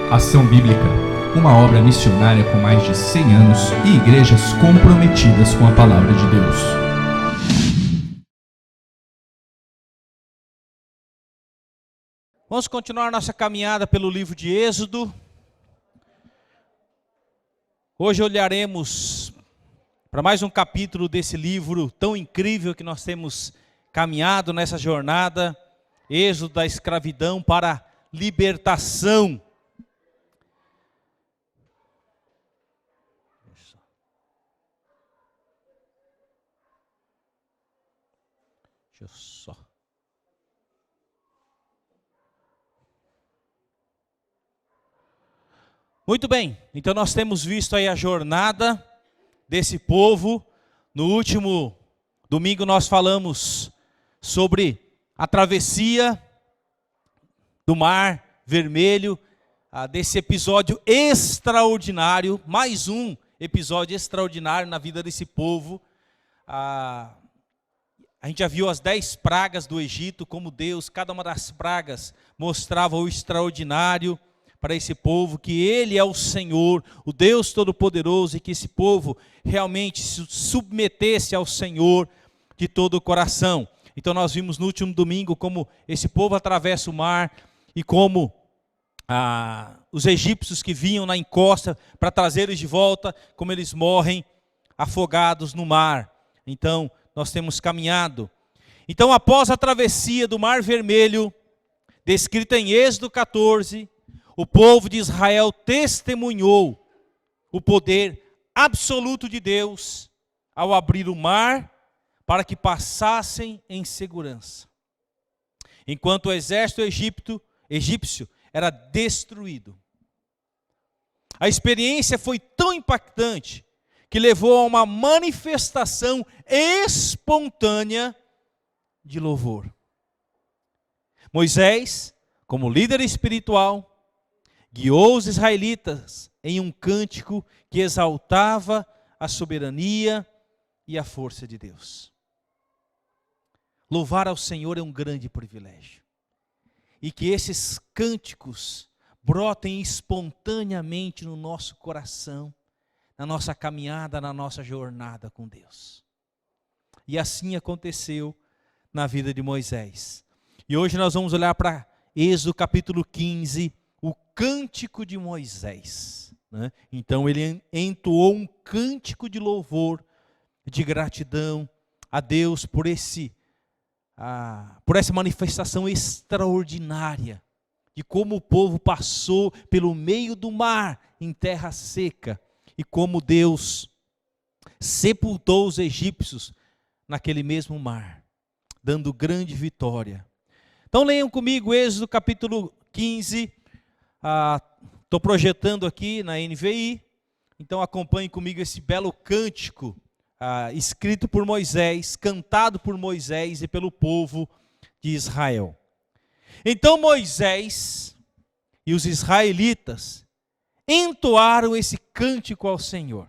Ação Bíblica, uma obra missionária com mais de 100 anos e igrejas comprometidas com a Palavra de Deus. Vamos continuar nossa caminhada pelo livro de Êxodo. Hoje olharemos para mais um capítulo desse livro tão incrível que nós temos caminhado nessa jornada. Êxodo da escravidão para a libertação. Deixa eu só. Muito bem, então nós temos visto aí a jornada desse povo. No último domingo nós falamos sobre a travessia do Mar Vermelho, desse episódio extraordinário, mais um episódio extraordinário na vida desse povo. A gente já viu as 10 pragas do Egito, como Deus, cada uma das pragas mostrava o extraordinário para esse povo, que Ele é o Senhor, o Deus Todo-Poderoso, e que esse povo realmente se submetesse ao Senhor de todo o coração. Então nós vimos no último domingo como esse povo atravessa o mar e como os egípcios que vinham na encosta para trazê-los de volta, como eles morrem afogados no mar. Então nós temos caminhado. Então após a travessia do Mar Vermelho, descrita em Êxodo 14, o povo de Israel testemunhou o poder absoluto de Deus ao abrir o mar para que passassem em segurança, enquanto o exército egípcio era destruído. A experiência foi tão impactante que levou a uma manifestação espontânea de louvor. Moisés, como líder espiritual, guiou os israelitas em um cântico que exaltava a soberania e a força de Deus. Louvar ao Senhor é um grande privilégio. E que esses cânticos brotem espontaneamente no nosso coração, na nossa caminhada, na nossa jornada com Deus. E assim aconteceu na vida de Moisés. E hoje nós vamos olhar para Êxodo capítulo 15, o cântico de Moisés, né? Então ele entoou um cântico de louvor, de gratidão a Deus por essa manifestação extraordinária, de como o povo passou pelo meio do mar em terra seca, e como Deus sepultou os egípcios naquele mesmo mar, dando grande vitória. Então leiam comigo Êxodo capítulo 15, estou projetando aqui na NVI, então acompanhe comigo esse belo cântico escrito por Moisés, cantado por Moisés e pelo povo de Israel. Então Moisés e os israelitas entoaram esse cântico ao Senhor.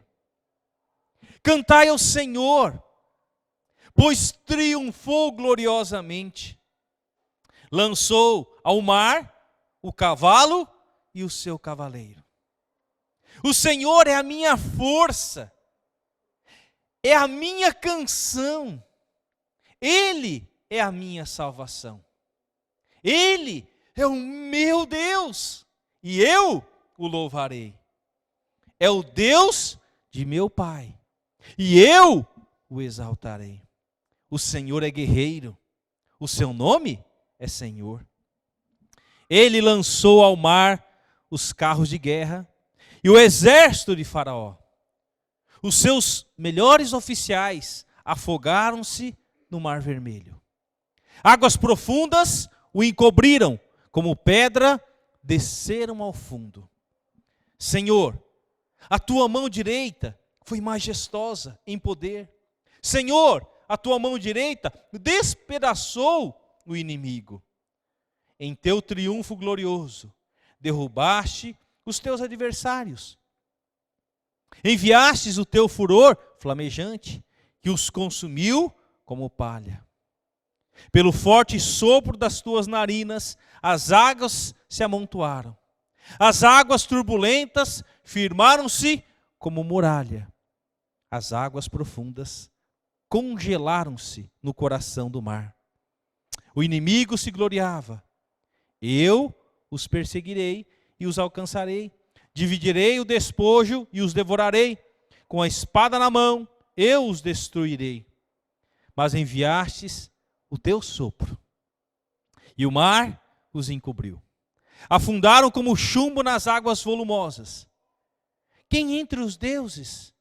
Cantai ao Senhor, pois triunfou gloriosamente. Lançou ao mar o cavalo e o seu cavaleiro. O Senhor é a minha força, é a minha canção, Ele é a minha salvação. Ele é o meu Deus, e eu o louvarei. É o Deus de meu Pai, e eu o exaltarei. O Senhor é guerreiro, o seu nome é Senhor. Ele lançou ao mar os carros de guerra e o exército de Faraó. Os seus melhores oficiais afogaram-se no Mar Vermelho. Águas profundas o encobriram, como pedra desceram ao fundo. Senhor, a tua mão direita foi majestosa em poder. Senhor, a tua mão direita despedaçou o inimigo. Em teu triunfo glorioso, derrubaste os teus adversários. Enviastes o teu furor flamejante, que os consumiu como palha. Pelo forte sopro das tuas narinas, as águas se amontoaram. As águas turbulentas firmaram-se como muralha. As águas profundas congelaram-se no coração do mar. O inimigo se gloriava. Eu os perseguirei e os alcançarei. Dividirei o despojo e os devorarei. Com a espada na mão, eu os destruirei. Mas enviastes o teu sopro, e o mar os encobriu. Afundaram como chumbo nas águas volumosas. Quem entre os deuses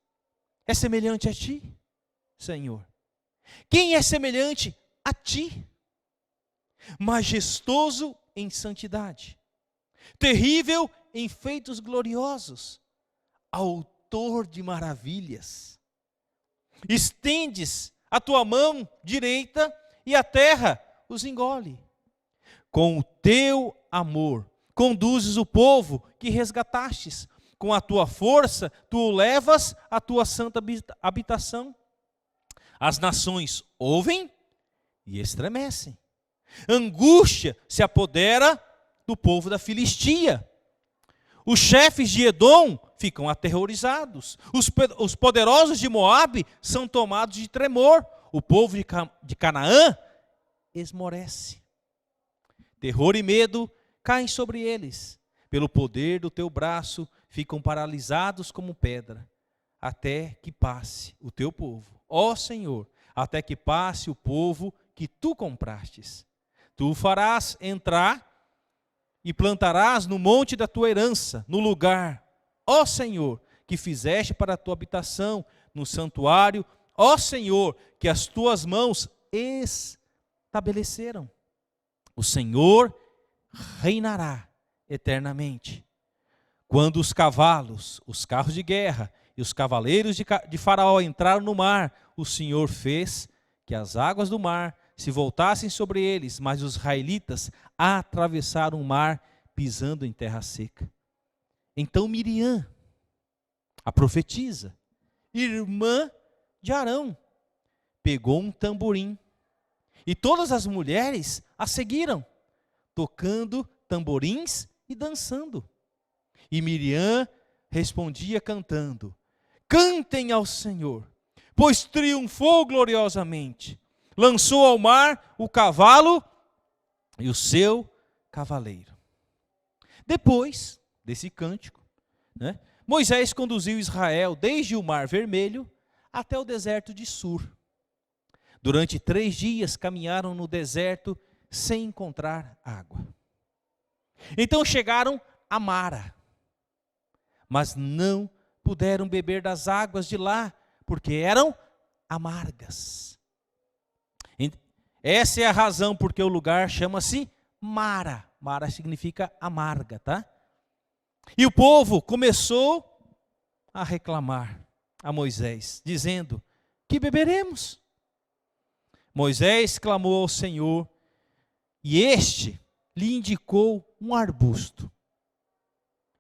é semelhante a ti, Senhor? Quem é semelhante a ti? Majestoso em santidade, terrível em feitos gloriosos, autor de maravilhas. Estendes a tua mão direita e a terra os engole. Com o teu amor conduzes o povo que resgatastes. Com a tua força tu o levas à tua santa habitação. As nações ouvem e estremecem. Angústia se apodera do povo da Filistia. Os chefes de Edom ficam aterrorizados. Os poderosos de Moabe são tomados de tremor. O povo de Canaã esmorece. Terror e medo caem sobre eles. Pelo poder do teu braço ficam paralisados como pedra, até que passe o teu povo. Ó Senhor, até que passe o povo que tu comprastes. Tu o farás entrar e plantarás no monte da tua herança, no lugar, ó Senhor, que fizeste para a tua habitação, no santuário, ó Senhor, que as tuas mãos estabeleceram. O Senhor reinará eternamente. Quando os cavalos, os carros de guerra e os cavaleiros de Faraó entraram no mar, o Senhor fez que as águas do mar se voltassem sobre eles, mas os israelitas atravessaram o mar pisando em terra seca. Então Miriam, a profetisa, irmã de Arão, pegou um tamborim e todas as mulheres a seguiram, tocando tamborins e dançando. E Miriam respondia cantando: cantem ao Senhor, pois triunfou gloriosamente. Lançou ao mar o cavalo e o seu cavaleiro. Depois desse cântico, Moisés conduziu Israel desde o Mar Vermelho até o deserto de Sur. Durante 3 dias caminharam no deserto sem encontrar água. Então chegaram a Mara, mas não puderam beber das águas de lá, porque eram amargas. Essa é a razão porque o lugar chama-se Mara. Mara significa amarga, tá? E o povo começou a reclamar a Moisés, dizendo: que beberemos? Moisés clamou ao Senhor, e este lhe indicou um arbusto.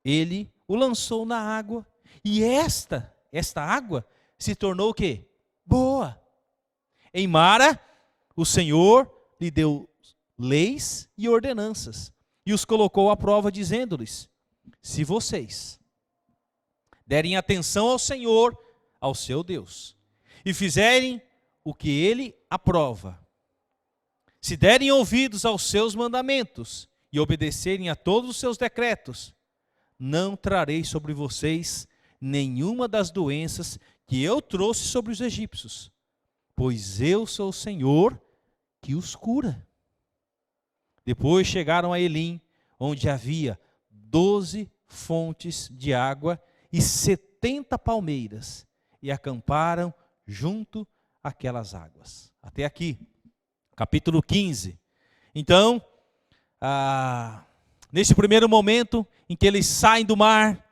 Ele o lançou na água, e esta água se tornou o quê? Boa. Em Mara, o Senhor lhe deu leis e ordenanças, e os colocou à prova, dizendo-lhes: se vocês derem atenção ao Senhor, ao seu Deus, e fizerem o que Ele aprova, se derem ouvidos aos seus mandamentos e obedecerem a todos os seus decretos, não trarei sobre vocês nenhuma das doenças que eu trouxe sobre os egípcios, pois eu sou o Senhor que os cura. Depois chegaram a Elim, onde havia 12 fontes de água e 70 palmeiras, e acamparam junto àquelas águas. Até aqui, capítulo 15. Então, nesse primeiro momento em que eles saem do mar,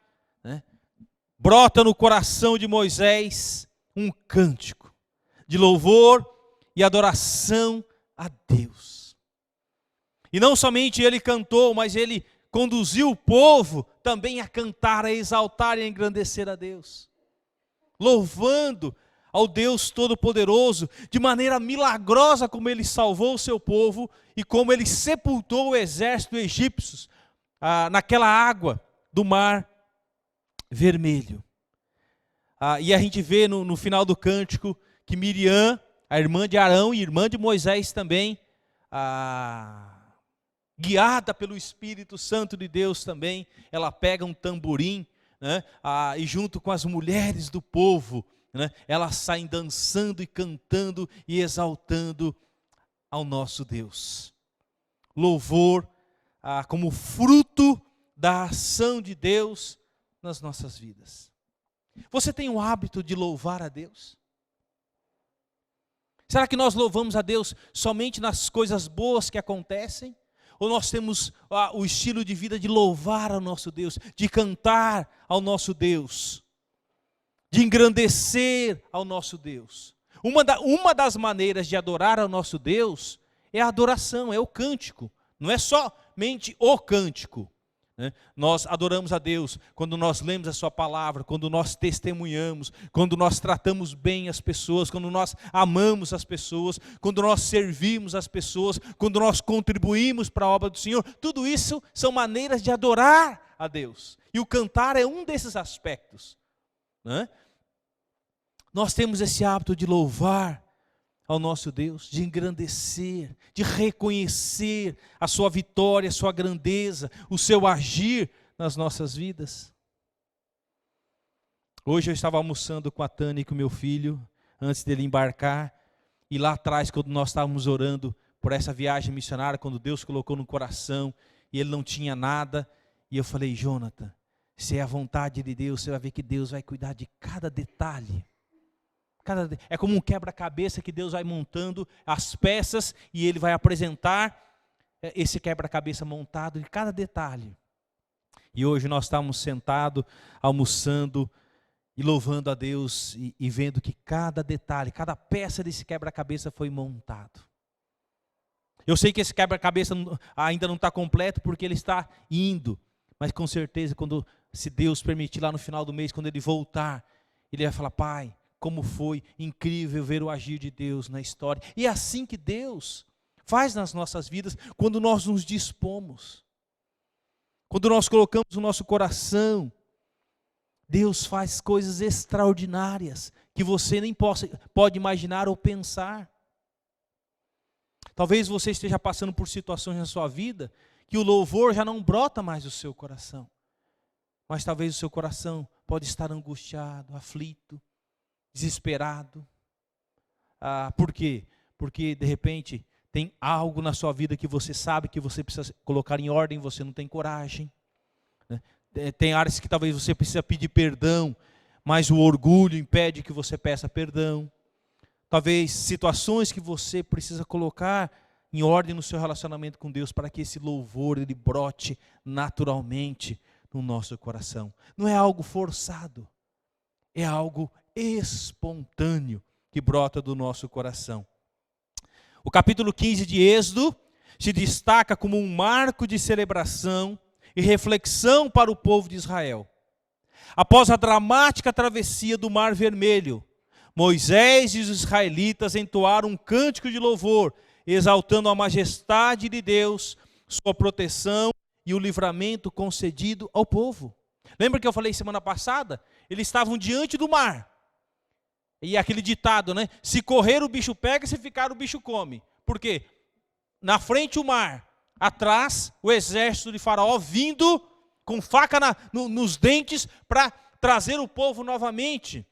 brota no coração de Moisés um cântico de louvor e adoração a Deus. E não somente ele cantou, mas ele conduziu o povo também a cantar, a exaltar e a engrandecer a Deus, louvando ao Deus Todo-Poderoso, de maneira milagrosa como Ele salvou o seu povo e como Ele sepultou o exército egípcio naquela água, do Mar Vermelho. E a gente vê no final do cântico que Miriam, a irmã de Arão e irmã de Moisés também, guiada pelo Espírito Santo de Deus também, ela pega um tamborim, né, e junto com as mulheres do povo, né, elas saem dançando e cantando e exaltando ao nosso Deus. Louvor como fruto da ação de Deus nas nossas vidas. Você tem o hábito de louvar a Deus? Será que nós louvamos a Deus somente nas coisas boas que acontecem? Ou nós temos o estilo de vida de louvar ao nosso Deus, de cantar ao nosso Deus, de engrandecer ao nosso Deus? Uma das maneiras de adorar ao nosso Deus é a adoração, é o cântico. Não é somente o cântico. Nós adoramos a Deus quando nós lemos a sua palavra, quando nós testemunhamos, quando nós tratamos bem as pessoas, quando nós amamos as pessoas, quando nós servimos as pessoas, quando nós contribuímos para a obra do Senhor. Tudo isso são maneiras de adorar a Deus, e o cantar é um desses aspectos, né? Nós temos esse hábito de louvar ao nosso Deus, de engrandecer, de reconhecer a sua vitória, a sua grandeza, o seu agir nas nossas vidas. Hoje eu estava almoçando com a Tânia e com o meu filho, antes dele embarcar, e lá atrás, quando nós estávamos orando por essa viagem missionária, quando Deus colocou no coração, e ele não tinha nada, e eu falei: Jonathan, se é a vontade de Deus, você vai ver que Deus vai cuidar de cada detalhe. É como um quebra-cabeça que Deus vai montando as peças e Ele vai apresentar esse quebra-cabeça montado de cada detalhe. E hoje nós estamos sentados, almoçando e louvando a Deus e vendo que cada detalhe, cada peça desse quebra-cabeça foi montado. Eu sei que esse quebra-cabeça ainda não está completo porque ele está indo, mas com certeza, se Deus permitir, lá no final do mês, quando ele voltar, ele vai falar: Pai, como foi incrível ver o agir de Deus na história. E é assim que Deus faz nas nossas vidas, quando nós nos dispomos, quando nós colocamos o nosso coração. Deus faz coisas extraordinárias que você nem pode imaginar ou pensar. Talvez você esteja passando por situações na sua vida que o louvor já não brota mais do seu coração, mas talvez o seu coração pode estar angustiado, aflito, desesperado. Por quê? Porque de repente tem algo na sua vida que você sabe que você precisa colocar em ordem, você não tem coragem, né? Tem áreas que talvez você precisa pedir perdão, mas o orgulho impede que você peça perdão. Talvez situações que você precisa colocar em ordem no seu relacionamento com Deus, para que esse louvor ele brote naturalmente no nosso coração. Não é algo forçado, é algo espontâneo que brota do nosso coração. O capítulo 15 de Êxodo se destaca como um marco de celebração e reflexão para o povo de Israel. Após a dramática travessia do Mar Vermelho, Moisés e os israelitas entoaram um cântico de louvor, exaltando a majestade de Deus, sua proteção e o livramento concedido ao povo. Lembra que eu falei semana passada? Eles estavam diante do mar. E aquele ditado, né? Se correr o bicho pega, se ficar o bicho come. Por quê? Na frente o mar, atrás o exército de Faraó vindo com faca nos dentes para trazer o povo novamente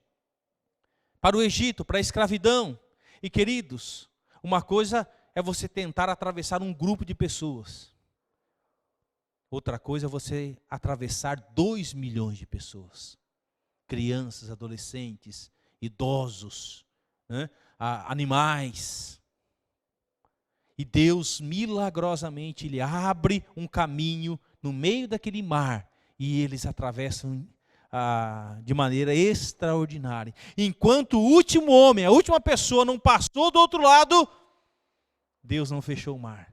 para o Egito, para a escravidão. E queridos, uma coisa é você tentar atravessar um grupo de pessoas. Outra coisa é você atravessar 2 milhões de pessoas. Crianças, adolescentes, idosos, né? Animais. E Deus milagrosamente Ele abre um caminho no meio daquele mar e eles atravessam de maneira extraordinária. Enquanto o último homem, a última pessoa não passou do outro lado, Deus não fechou o mar.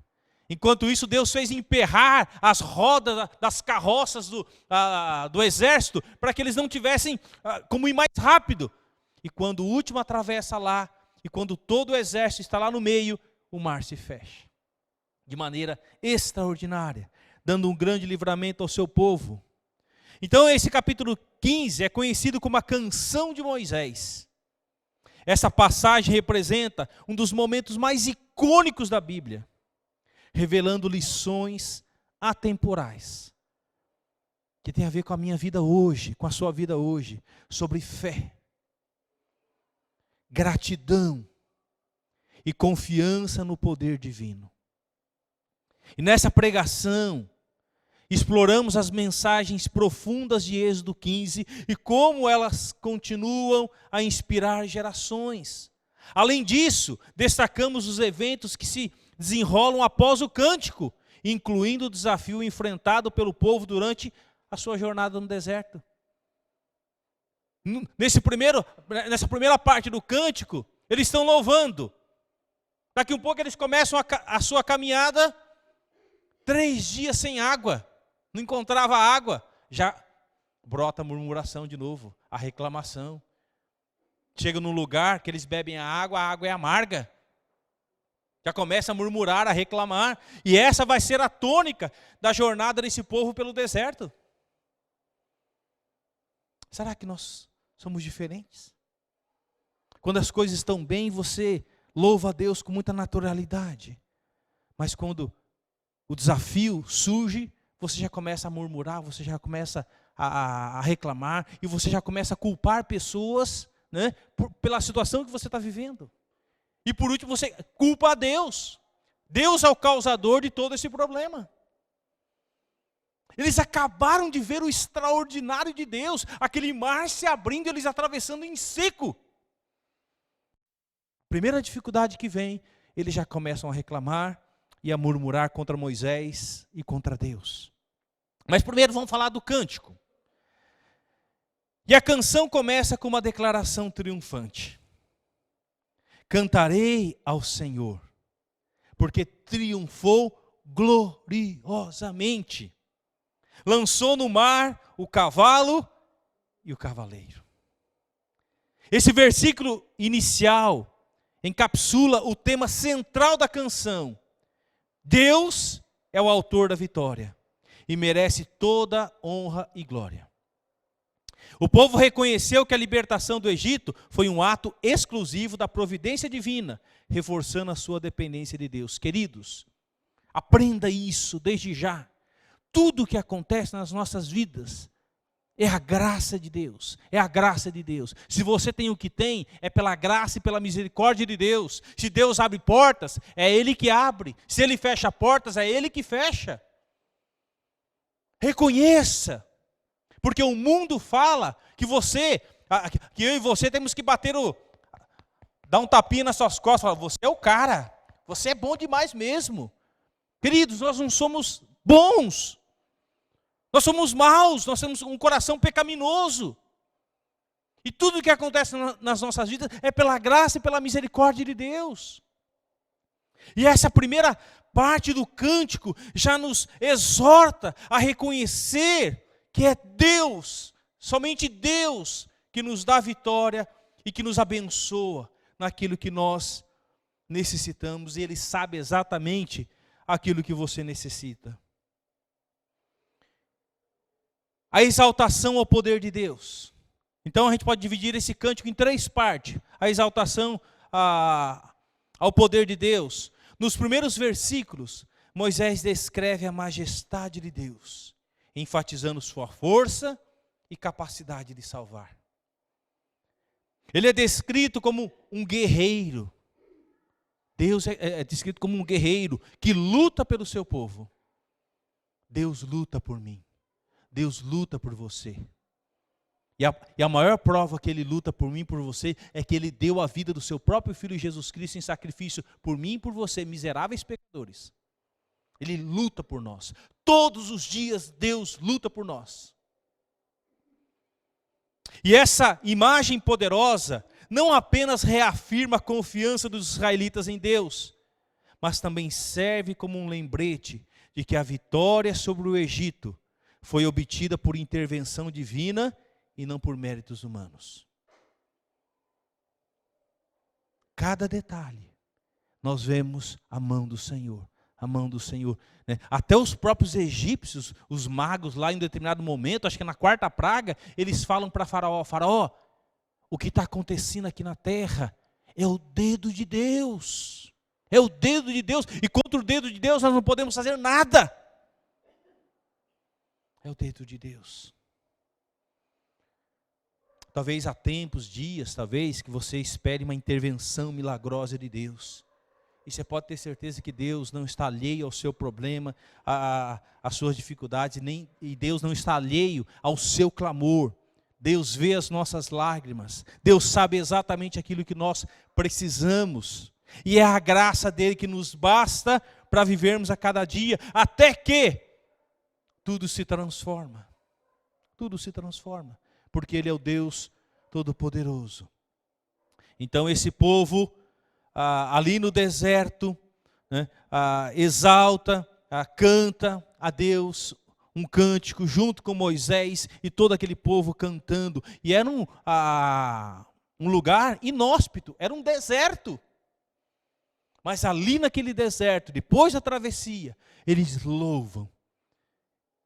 Enquanto isso, Deus fez emperrar as rodas das carroças do exército para que eles não tivessem como ir mais rápido. E quando o último atravessa lá, e quando todo o exército está lá no meio, o mar se fecha. De maneira extraordinária, dando um grande livramento ao seu povo. Então esse capítulo 15 é conhecido como a canção de Moisés. Essa passagem representa um dos momentos mais icônicos da Bíblia, revelando lições atemporais, que tem a ver com a minha vida hoje, com a sua vida hoje, sobre fé, gratidão e confiança no poder divino. E nessa pregação, exploramos as mensagens profundas de Êxodo 15 e como elas continuam a inspirar gerações. Além disso, destacamos os eventos que se desenrolam após o cântico, incluindo o desafio enfrentado pelo povo durante a sua jornada no deserto. Nessa primeira parte do cântico, eles estão louvando. Daqui um pouco eles começam a sua caminhada, 3 dias sem água. Não encontrava água, já brota a murmuração de novo, a reclamação. Chega num lugar que eles bebem a água é amarga. Já começa a murmurar, a reclamar. E essa vai ser a tônica da jornada desse povo pelo deserto. Será que nós somos diferentes? Quando as coisas estão bem, você louva a Deus com muita naturalidade. Mas quando o desafio surge, você já começa a murmurar, você já começa a reclamar, e você já começa a culpar pessoas, né, pela situação que você está vivendo. E por último, você culpa a Deus. Deus é o causador de todo esse problema. Eles acabaram de ver o extraordinário de Deus, aquele mar se abrindo e eles atravessando em seco. Primeira dificuldade que vem, eles já começam a reclamar e a murmurar contra Moisés e contra Deus. Mas primeiro vamos falar do cântico. E a canção começa com uma declaração triunfante. Cantarei ao Senhor, porque triunfou gloriosamente. Lançou no mar o cavalo e o cavaleiro. Esse versículo inicial encapsula o tema central da canção. Deus é o autor da vitória e merece toda honra e glória. O povo reconheceu que a libertação do Egito foi um ato exclusivo da providência divina, reforçando a sua dependência de Deus. Queridos, aprenda isso desde já. Tudo o que acontece nas nossas vidas é a graça de Deus, é a graça de Deus. Se você tem o que tem, é pela graça e pela misericórdia de Deus. Se Deus abre portas, é Ele que abre. Se Ele fecha portas, é Ele que fecha. Reconheça, porque o mundo fala que que eu e você temos que dar um tapinha nas suas costas, falar, você é o cara, você é bom demais mesmo. Queridos, nós não somos bons. Nós somos maus, nós temos um coração pecaminoso. E tudo o que acontece nas nossas vidas é pela graça e pela misericórdia de Deus. E essa primeira parte do cântico já nos exorta a reconhecer que é Deus, somente Deus, que nos dá vitória e que nos abençoa naquilo que nós necessitamos. E Ele sabe exatamente aquilo que você necessita. A exaltação ao poder de Deus. Então a gente pode dividir esse cântico em 3 partes. A exaltação ao poder de Deus. Nos primeiros versículos, Moisés descreve a majestade de Deus, enfatizando sua força e capacidade de salvar. Ele é descrito como um guerreiro. Deus é descrito como um guerreiro que luta pelo seu povo. Deus luta por mim. Deus luta por você. E a maior prova que Ele luta por mim e por você é que Ele deu a vida do seu próprio Filho Jesus Cristo em sacrifício por mim e por você, miseráveis pecadores. Ele luta por nós. Todos os dias Deus luta por nós. E essa imagem poderosa não apenas reafirma a confiança dos israelitas em Deus, mas também serve como um lembrete de que a vitória sobre o Egito foi obtida por intervenção divina e não por méritos humanos. Cada detalhe, nós vemos a mão do Senhor, a mão do Senhor. Né? Até os próprios egípcios, os magos lá em determinado momento, acho que na quarta praga, eles falam para Faraó: Faraó, o que está acontecendo aqui na terra é o dedo de Deus. É o dedo de Deus, e contra o dedo de Deus nós não podemos fazer nada. É o dedo de Deus. Talvez há tempos, dias, talvez, que você espere uma intervenção milagrosa de Deus. E você pode ter certeza que Deus não está alheio ao seu problema, às suas dificuldades, e Deus não está alheio ao seu clamor. Deus vê as nossas lágrimas. Deus sabe exatamente aquilo que nós precisamos. E é a graça dele que nos basta para vivermos a cada dia, até que tudo se transforma. Tudo se transforma, porque ele é o Deus Todo-Poderoso. Então esse povo ali no deserto, né, exalta, canta a Deus um cântico junto com Moisés e todo aquele povo cantando. E era um lugar inóspito, era um deserto. Mas ali naquele deserto, depois da travessia, eles louvam,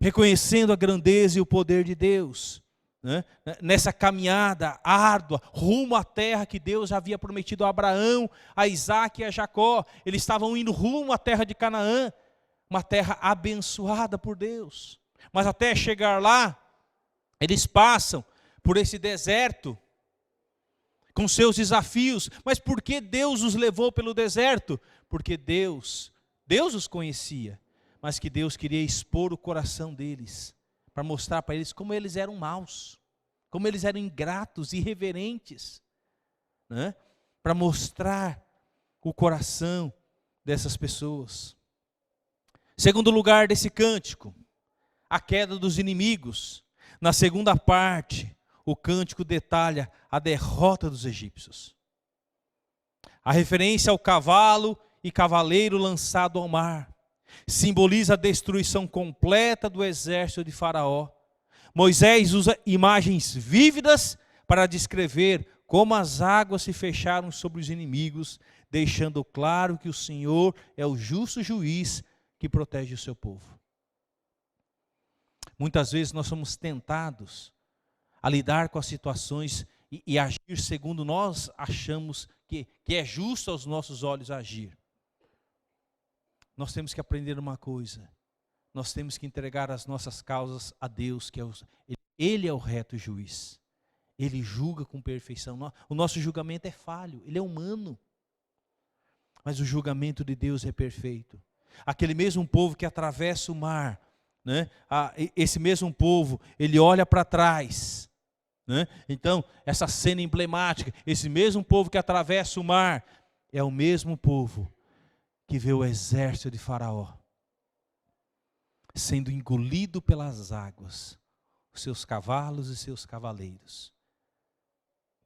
reconhecendo a grandeza e o poder de Deus, né? Nessa caminhada árdua, rumo à terra que Deus havia prometido a Abraão, a Isaac e a Jacó. Eles estavam indo rumo à terra de Canaã, uma terra abençoada por Deus. Mas até chegar lá, eles passam por esse deserto, com seus desafios. Mas por que Deus os levou pelo deserto? Porque Deus os conhecia, mas que Deus queria expor o coração deles, para mostrar para eles como eles eram maus, como eles eram ingratos, irreverentes, né? Para mostrar o coração dessas pessoas. Segundo lugar desse cântico, a queda dos inimigos. Na segunda parte, o cântico detalha a derrota dos egípcios. A referência ao cavalo e cavaleiro lançado ao mar simboliza a destruição completa do exército de Faraó. Moisés usa imagens vívidas para descrever como as águas se fecharam sobre os inimigos, deixando claro que o Senhor é o justo juiz que protege o seu povo. Muitas vezes nós somos tentados a lidar com as situações e agir segundo nós achamos que é justo aos nossos olhos agir. Nós temos que aprender uma coisa: nós temos que entregar as nossas causas a Deus, que Ele é o reto juiz. Ele julga com perfeição. O nosso julgamento é falho, ele é humano, mas o julgamento de Deus é perfeito. Aquele mesmo povo que atravessa o mar, né? Esse mesmo povo, ele olha para trás, né? Então, essa cena emblemática, esse mesmo povo que atravessa o mar, é o mesmo povo que vê o exército de Faraó sendo engolido pelas águas, os seus cavalos e seus cavaleiros.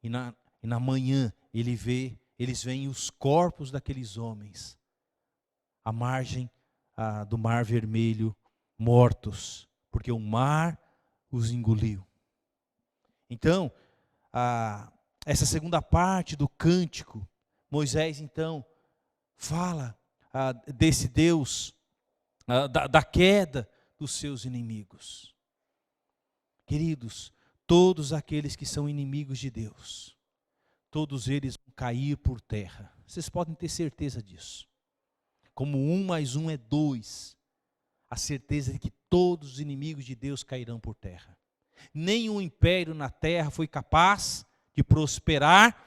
E na manhã eles veem os corpos daqueles homens à margem do Mar Vermelho, mortos, porque o mar os engoliu. Então, essa segunda parte do cântico, Moisés então fala desse Deus, da queda dos seus inimigos. Queridos, todos aqueles que são inimigos de Deus, todos eles vão cair por terra. Vocês podem ter certeza disso. Como 1 mais 1 é 2, a certeza de que todos os inimigos de Deus cairão por terra. Nenhum império na terra foi capaz de prosperar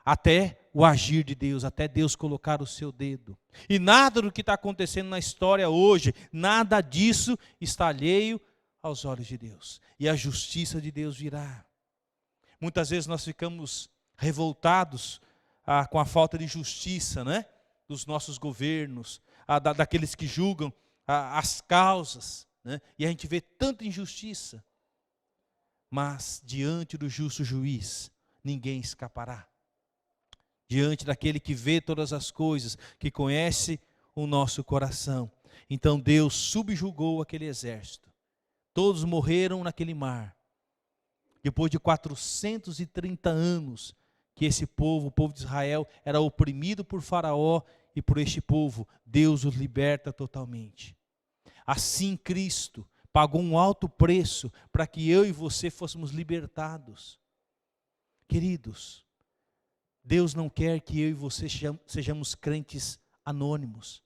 até o agir de Deus, até Deus colocar o seu dedo. E nada do que está acontecendo na história hoje, nada disso está alheio aos olhos de Deus. E a justiça de Deus virá. Muitas vezes nós ficamos revoltados com a falta de justiça, né? Dos nossos governos, daqueles que julgam as causas, né? E a gente vê tanta injustiça. Mas diante do justo juiz, ninguém escapará. Diante daquele que vê todas as coisas, que conhece o nosso coração. Então Deus subjugou aquele exército. Todos morreram naquele mar. Depois de 430 anos que esse povo, o povo de Israel, era oprimido por Faraó e por este povo, Deus os liberta totalmente. Assim Cristo pagou um alto preço para que eu e você fôssemos libertados. Queridos, Deus não quer que eu e você sejamos crentes anônimos.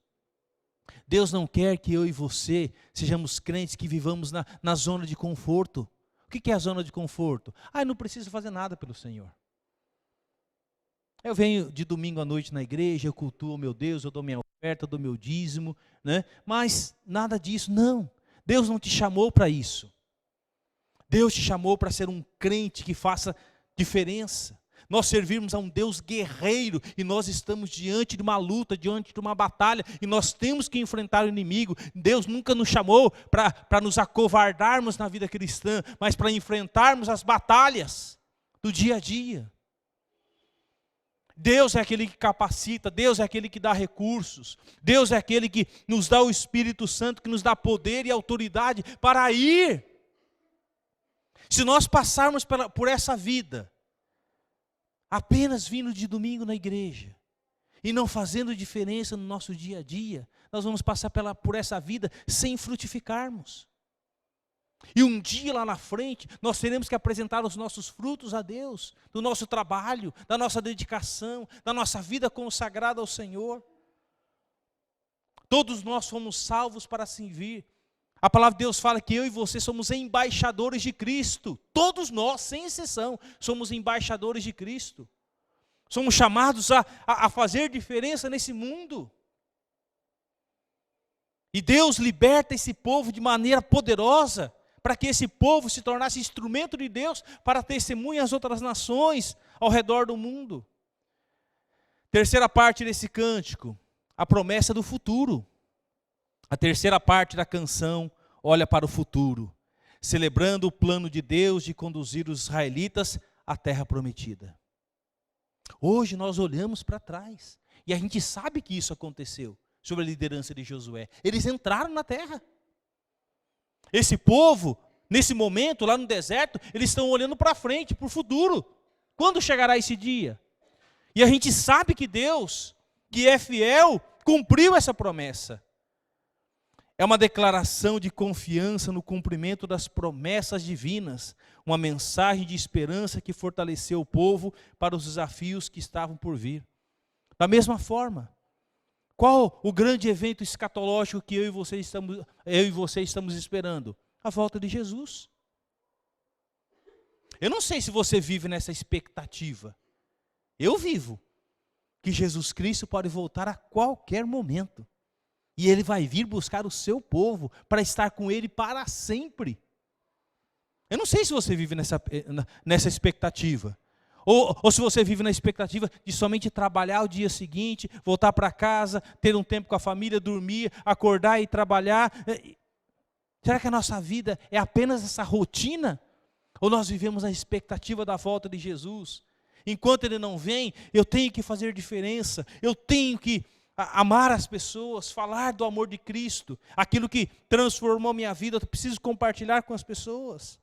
Deus não quer que eu e você sejamos crentes que vivamos na zona de conforto. O que é a zona de conforto? Eu não preciso fazer nada pelo Senhor. Eu venho de domingo à noite na igreja, eu cultuo o meu Deus, eu dou minha oferta, eu dou meu dízimo, né? Mas nada disso, não. Deus não te chamou para isso. Deus te chamou para ser um crente que faça diferença. Nós servimos a um Deus guerreiro e nós estamos diante de uma luta, diante de uma batalha e nós temos que enfrentar o inimigo. Deus nunca nos chamou para nos acovardarmos na vida cristã, mas para enfrentarmos as batalhas do dia a dia. Deus é aquele que capacita, Deus é aquele que dá recursos, Deus é aquele que nos dá o Espírito Santo, que nos dá poder e autoridade para ir. Se nós passarmos por essa vida, apenas vindo de domingo na igreja, e não fazendo diferença no nosso dia a dia, nós vamos passar por essa vida sem frutificarmos. E um dia lá na frente, nós teremos que apresentar os nossos frutos a Deus, do nosso trabalho, da nossa dedicação, da nossa vida consagrada ao Senhor. Todos nós fomos salvos para servir. A palavra de Deus fala que eu e você somos embaixadores de Cristo. Todos nós, sem exceção, somos embaixadores de Cristo. Somos chamados a fazer diferença nesse mundo. E Deus liberta esse povo de maneira poderosa, para que esse povo se tornasse instrumento de Deus para testemunhar às outras nações ao redor do mundo. Terceira parte desse cântico, a promessa do futuro. A terceira parte da canção olha para o futuro, celebrando o plano de Deus de conduzir os israelitas à terra prometida. Hoje nós olhamos para trás e a gente sabe que isso aconteceu sob a liderança de Josué. Eles entraram na terra. Esse povo, nesse momento, lá no deserto, eles estão olhando para frente, para o futuro. Quando chegará esse dia? E a gente sabe que Deus, que é fiel, cumpriu essa promessa. É uma declaração de confiança no cumprimento das promessas divinas, uma mensagem de esperança que fortaleceu o povo para os desafios que estavam por vir. Da mesma forma, qual o grande evento escatológico que eu e você estamos esperando? A volta de Jesus. Eu não sei se você vive nessa expectativa. Eu vivo. Que Jesus Cristo pode voltar a qualquer momento. E Ele vai vir buscar o seu povo para estar com Ele para sempre. Eu não sei se você vive nessa expectativa. Ou se você vive na expectativa de somente trabalhar o dia seguinte, voltar para casa, ter um tempo com a família, dormir, acordar e trabalhar. Será que a nossa vida é apenas essa rotina? Ou nós vivemos a expectativa da volta de Jesus? Enquanto Ele não vem, eu tenho que fazer diferença, eu tenho que amar as pessoas, falar do amor de Cristo, aquilo que transformou minha vida, eu preciso compartilhar com as pessoas.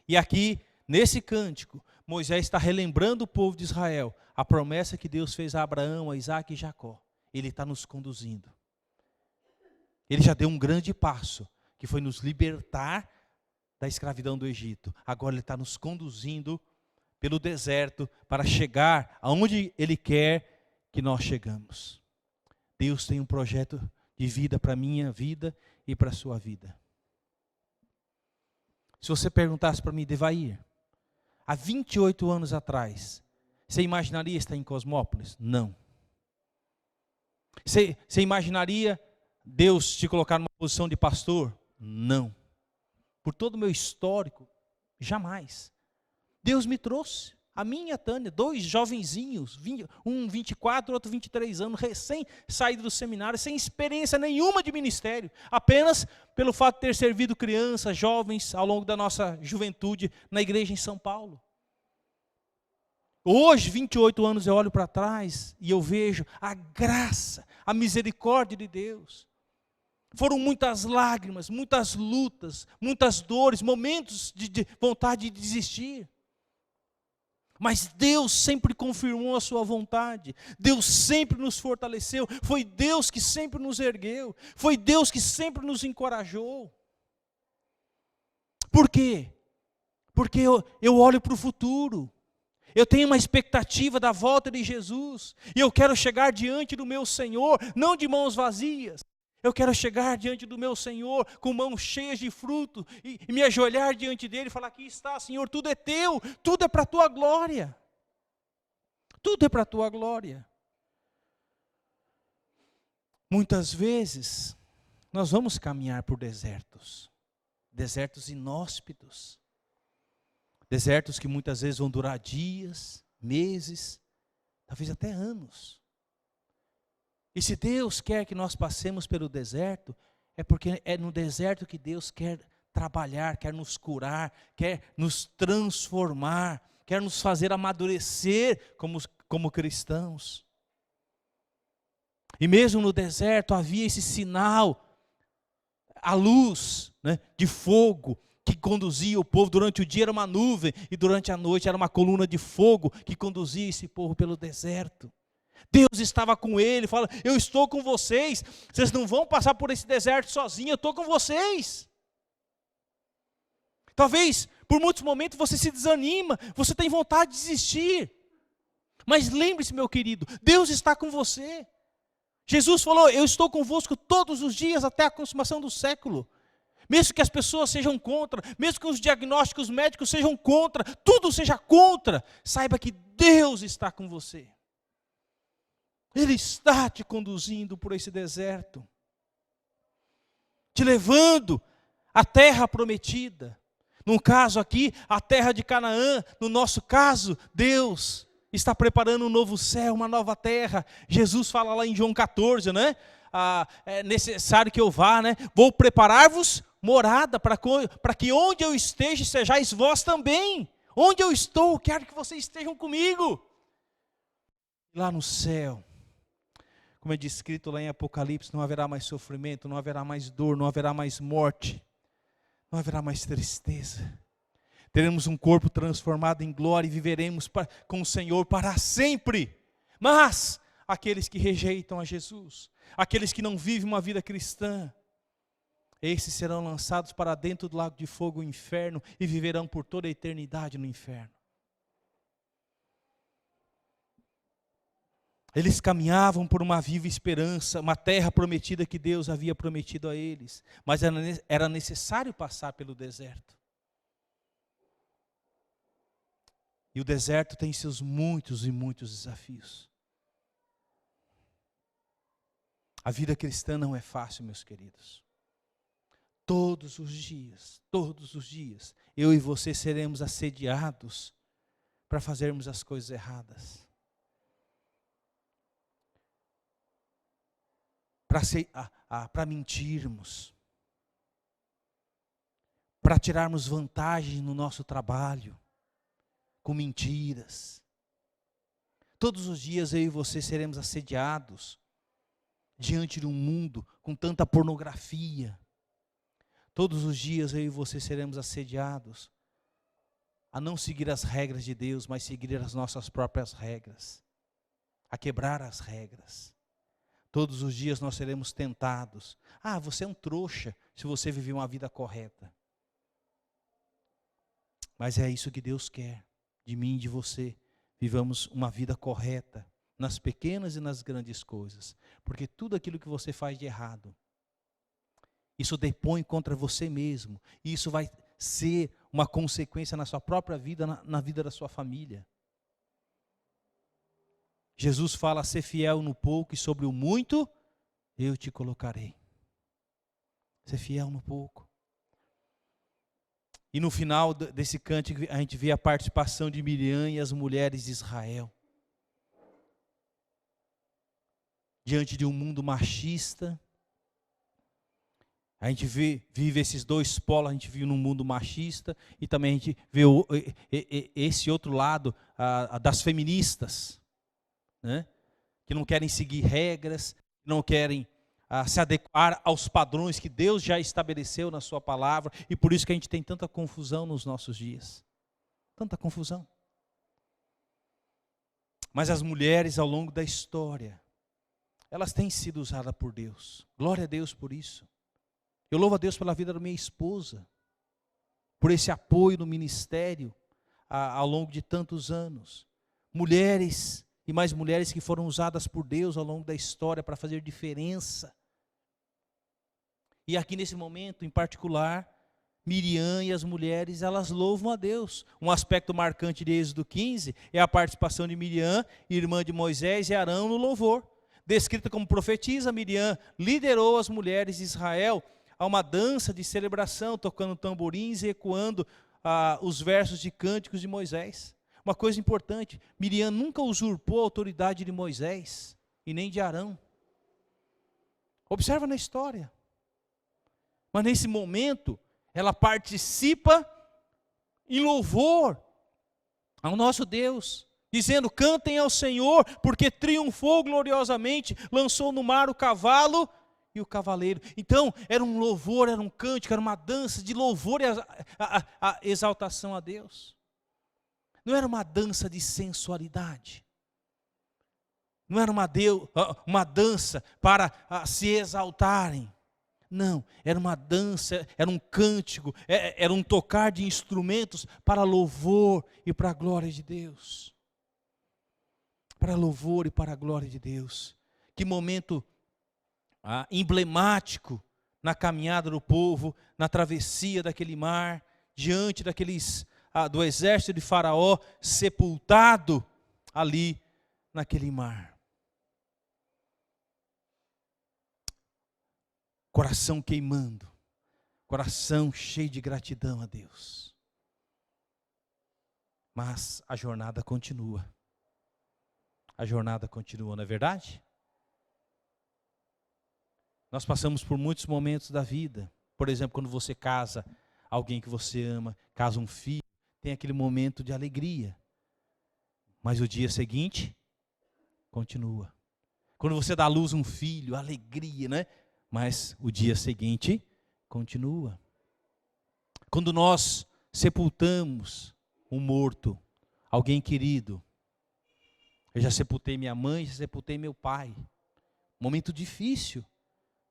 E aqui, nesse cântico, Moisés está relembrando o povo de Israel, a promessa que Deus fez a Abraão, a Isaac e Jacó. Ele está nos conduzindo. Ele já deu um grande passo, que foi nos libertar da escravidão do Egito. Agora Ele está nos conduzindo pelo deserto para chegar aonde Ele quer que nós chegamos. Deus tem um projeto de vida para a minha vida e para a sua vida. Se você perguntasse para mim, Devair, há 28 anos atrás, você imaginaria estar em Cosmópolis? Não. Você imaginaria Deus te colocar numa posição de pastor? Não. Por todo o meu histórico, jamais. Deus me trouxe, a mim e a Tânia, dois jovenzinhos, um 24, outro 23 anos, recém saído do seminário, sem experiência nenhuma de ministério, apenas pelo fato de ter servido crianças, jovens, ao longo da nossa juventude, na igreja em São Paulo. Hoje, 28 anos, eu olho para trás e eu vejo a graça, a misericórdia de Deus. Foram muitas lágrimas, muitas lutas, muitas dores, momentos de vontade de desistir. Mas Deus sempre confirmou a sua vontade. Deus sempre nos fortaleceu. Foi Deus que sempre nos ergueu. Foi Deus que sempre nos encorajou. Por quê? Porque eu olho para o futuro. Eu tenho uma expectativa da volta de Jesus. E eu quero chegar diante do meu Senhor, não de mãos vazias. Eu quero chegar diante do meu Senhor com mãos cheias de fruto e me ajoelhar diante dele e falar: aqui está, Senhor, tudo é teu, tudo é para a tua glória. Tudo é para a tua glória. Muitas vezes nós vamos caminhar por desertos, desertos inóspitos, desertos que muitas vezes vão durar dias, meses, talvez até anos. E se Deus quer que nós passemos pelo deserto, é porque é no deserto que Deus quer trabalhar, quer nos curar, quer nos transformar, quer nos fazer amadurecer como cristãos. E mesmo no deserto havia esse sinal, a luz, né, de fogo, que conduzia o povo. Durante o dia era uma nuvem, e durante a noite era uma coluna de fogo, que conduzia esse povo pelo deserto. Deus estava com ele, fala: eu estou com vocês, vocês não vão passar por esse deserto sozinhos, eu estou com vocês. Talvez, por muitos momentos, você se desanima, você tem vontade de desistir. Mas lembre-se, meu querido, Deus está com você. Jesus falou: eu estou convosco todos os dias até a consumação do século. Mesmo que as pessoas sejam contra, mesmo que os diagnósticos médicos sejam contra, tudo seja contra, saiba que Deus está com você. Ele está te conduzindo por esse deserto, te levando à terra prometida. No caso aqui, a terra de Canaã. No nosso caso, Deus está preparando um novo céu, uma nova terra. Jesus fala lá em João 14, né? É necessário que eu vá, né? Vou preparar-vos morada, para que onde eu esteja, sejais vós também. Onde eu estou, quero que vocês estejam comigo. Lá no céu, como é descrito lá em Apocalipse, não haverá mais sofrimento, não haverá mais dor, não haverá mais morte, não haverá mais tristeza. Teremos um corpo transformado em glória e viveremos com o Senhor para sempre. Mas aqueles que rejeitam a Jesus, aqueles que não vivem uma vida cristã, esses serão lançados para dentro do lago de fogo, o inferno, e viverão por toda a eternidade no inferno. Eles caminhavam por uma viva esperança, uma terra prometida que Deus havia prometido a eles, mas era necessário passar pelo deserto. E o deserto tem seus muitos e muitos desafios. A vida cristã não é fácil, meus queridos. Todos os dias, eu e você seremos assediados para fazermos as coisas erradas. Para mentirmos, para tirarmos vantagem no nosso trabalho, com mentiras. Todos os dias eu e você seremos assediados diante de um mundo com tanta pornografia. Todos os dias eu e você seremos assediados a não seguir as regras de Deus, mas seguir as nossas próprias regras, a quebrar as regras. Todos os dias nós seremos tentados. Você é um trouxa se você viver uma vida correta. Mas é isso que Deus quer de mim e de você. Vivamos uma vida correta nas pequenas e nas grandes coisas. Porque tudo aquilo que você faz de errado, isso depõe contra você mesmo. E isso vai ser uma consequência na sua própria vida, na vida da sua família. Jesus fala: ser fiel no pouco e sobre o muito eu te colocarei. Ser fiel no pouco. E no final desse cântico a gente vê a participação de Miriam e as mulheres de Israel. Diante de um mundo machista, a gente vive esses dois polos. A gente vive num mundo machista e também a gente vê esse outro lado das feministas, né? Que não querem seguir regras, não querem se adequar aos padrões que Deus já estabeleceu na sua palavra, e por isso que a gente tem tanta confusão nos nossos dias. Tanta confusão. Mas as mulheres ao longo da história, elas têm sido usadas por Deus. Glória a Deus por isso. Eu louvo a Deus pela vida da minha esposa, por esse apoio no ministério ao longo de tantos anos. Mulheres e mais mulheres que foram usadas por Deus ao longo da história para fazer diferença. E aqui nesse momento em particular, Miriam e as mulheres, elas louvam a Deus. Um aspecto marcante de Êxodo 15 é a participação de Miriam, irmã de Moisés e Arão, no louvor. Descrita como profetisa, Miriam liderou as mulheres de Israel a uma dança de celebração, tocando tamborins e ecoando os versos de cânticos de Moisés. Uma coisa importante, Miriam nunca usurpou a autoridade de Moisés e nem de Arão. Observa na história. Mas nesse momento, ela participa em louvor ao nosso Deus, dizendo: cantem ao Senhor, porque triunfou gloriosamente, lançou no mar o cavalo e o cavaleiro. Então, era um louvor, era um cântico, era uma dança de louvor e a exaltação a Deus. Não era uma dança de sensualidade. Não era uma dança para se exaltarem. Não, era uma dança, era um cântico, era um tocar de instrumentos para louvor e para a glória de Deus. Para louvor e para a glória de Deus. Que momento emblemático na caminhada do povo, na travessia daquele mar, diante do exército de Faraó, sepultado ali naquele mar. Coração queimando, coração cheio de gratidão a Deus. Mas a jornada continua. A jornada continua, não é verdade? Nós passamos por muitos momentos da vida. Por exemplo, quando você casa alguém que você ama, casa um filho, tem aquele momento de alegria. Mas o dia seguinte continua. Quando você dá à luz um filho, alegria, né? Mas o dia seguinte continua. Quando nós sepultamos um morto, alguém querido, eu já sepultei minha mãe, já sepultei meu pai. Momento difícil,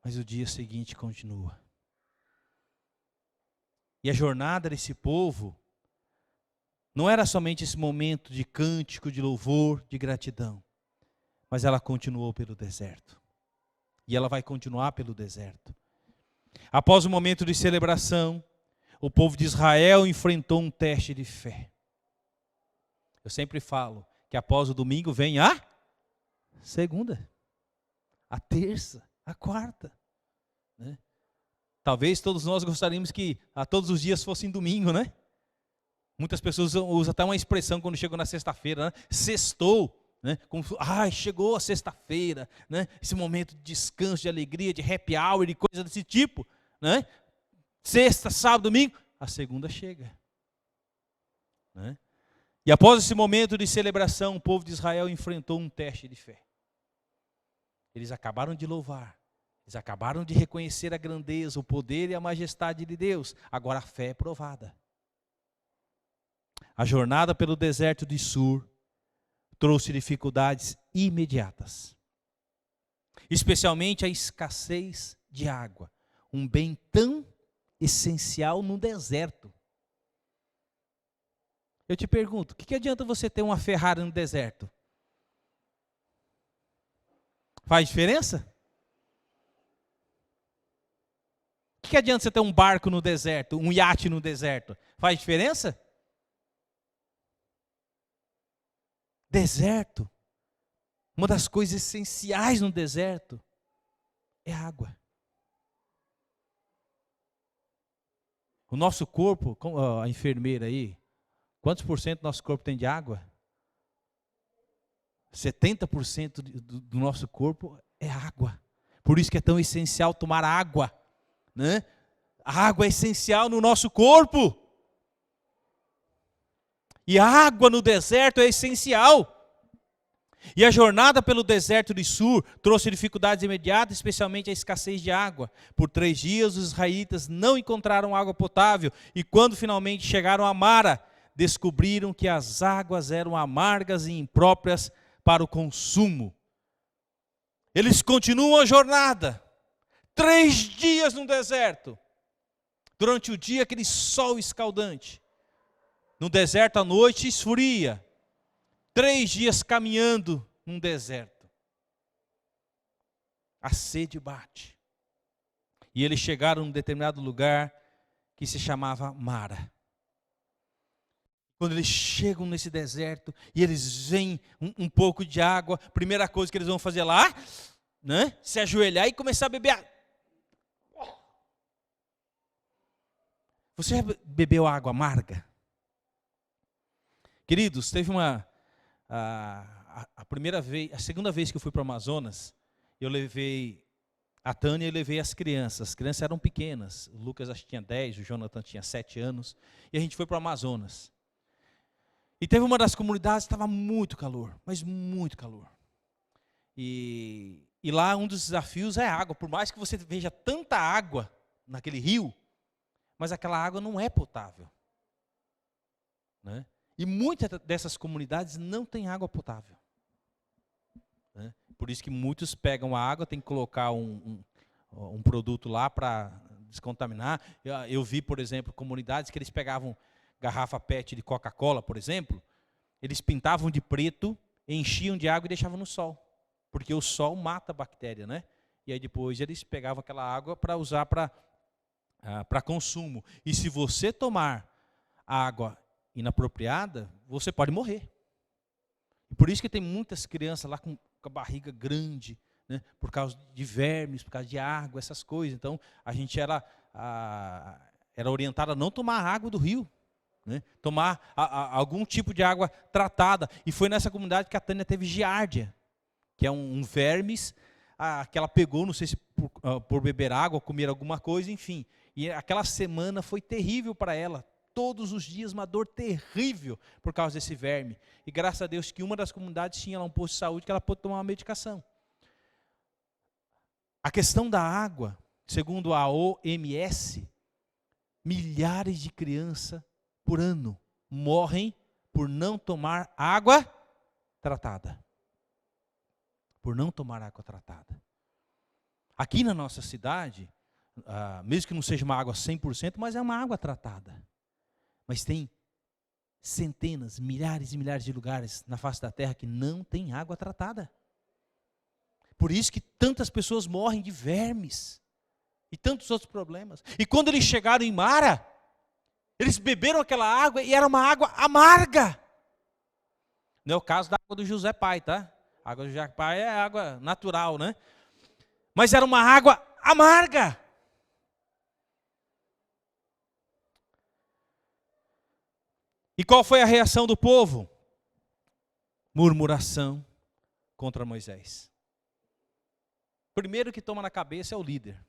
mas o dia seguinte continua. E a jornada desse povo não era somente esse momento de cântico, de louvor, de gratidão, mas ela continuou pelo deserto. E ela vai continuar pelo deserto. Após o momento de celebração, o povo de Israel enfrentou um teste de fé. Eu sempre falo que após o domingo vem a segunda, a terça, a quarta. Né? Talvez todos nós gostaríamos que todos os dias fossem domingo, né? Muitas pessoas usam até uma expressão quando chegam na sexta-feira, né? Sextou. Né? Como, chegou a sexta-feira, né? Esse momento de descanso, de alegria, de happy hour, de coisa desse tipo, né? Sexta, sábado, domingo, a segunda chega, né? E após esse momento de celebração, o povo de Israel enfrentou um teste de fé. Eles acabaram de louvar, eles acabaram de reconhecer a grandeza, o poder e a majestade de Deus. Agora a fé é provada. A jornada pelo deserto de Sur trouxe dificuldades imediatas, especialmente a escassez de água, um bem tão essencial no deserto. Eu te pergunto, o que adianta você ter uma Ferrari no deserto? Faz diferença? O que adianta você ter um barco no deserto, um iate no deserto? Faz diferença? Deserto, uma das coisas essenciais no deserto é água. O nosso corpo, a enfermeira aí, quantos por cento do nosso corpo tem de água? 70% do nosso corpo é água. Por isso que é tão essencial tomar água, né? A água é essencial no nosso corpo. E a água no deserto é essencial. E a jornada pelo deserto de Sur trouxe dificuldades imediatas, especialmente a escassez de água. Por 3 dias os israelitas não encontraram água potável. E quando finalmente chegaram a Mara, descobriram que as águas eram amargas e impróprias para o consumo. Eles continuam a jornada. 3 dias no deserto. Durante o dia, aquele sol escaldante. No deserto, à noite, esfria. 3 dias caminhando num deserto. A sede bate. E eles chegaram num determinado lugar que se chamava Mara. Quando eles chegam nesse deserto e eles veem um pouco de água, a primeira coisa que eles vão fazer lá, né, se ajoelhar e começar a beber água. Você já bebeu água amarga? Queridos, teve a primeira vez, a segunda vez que eu fui para o Amazonas, eu levei a Tânia e levei as crianças. As crianças eram pequenas. O Lucas acho que tinha 10, o Jonathan tinha 7 anos. E a gente foi para o Amazonas. E teve uma das comunidades que estava muito calor, mas muito calor. E lá um dos desafios é a água. Por mais que você veja tanta água naquele rio, mas aquela água não é potável. Né? E muitas dessas comunidades não têm água potável. Né? Por isso que muitos pegam a água, tem que colocar um produto lá para descontaminar. Eu vi, por exemplo, comunidades que eles pegavam garrafa PET de Coca-Cola, por exemplo, eles pintavam de preto, enchiam de água e deixavam no sol. Porque o sol mata a bactéria, né? E aí depois eles pegavam aquela água para usar para consumo. E se você tomar água inapropriada, você pode morrer. E por isso que tem muitas crianças lá com a barriga grande, né, por causa de vermes, por causa de água, essas coisas. Então, a gente era orientado a não tomar água do rio, né, tomar algum tipo de água tratada. E foi nessa comunidade que a Tânia teve giardia, que é um vermes que ela pegou, não sei se por beber água, ou comer alguma coisa, enfim. E aquela semana foi terrível para ela. Todos os dias uma dor terrível por causa desse verme. E graças a Deus que uma das comunidades tinha lá um posto de saúde que ela pôde tomar uma medicação. A questão da água, segundo a OMS, milhares de crianças por ano morrem por não tomar água tratada. Por não tomar água tratada. Aqui na nossa cidade, mesmo que não seja uma água 100%, mas é uma água tratada. Mas tem centenas, milhares e milhares de lugares na face da terra que não tem água tratada. Por isso que tantas pessoas morrem de vermes e tantos outros problemas. E quando eles chegaram em Mara, eles beberam aquela água e era uma água amarga. Não é o caso da água do José Pai, tá? A água do José Pai é água natural, né? Mas era uma água amarga. E qual foi a reação do povo? Murmuração contra Moisés. Primeiro que toma na cabeça é o líder.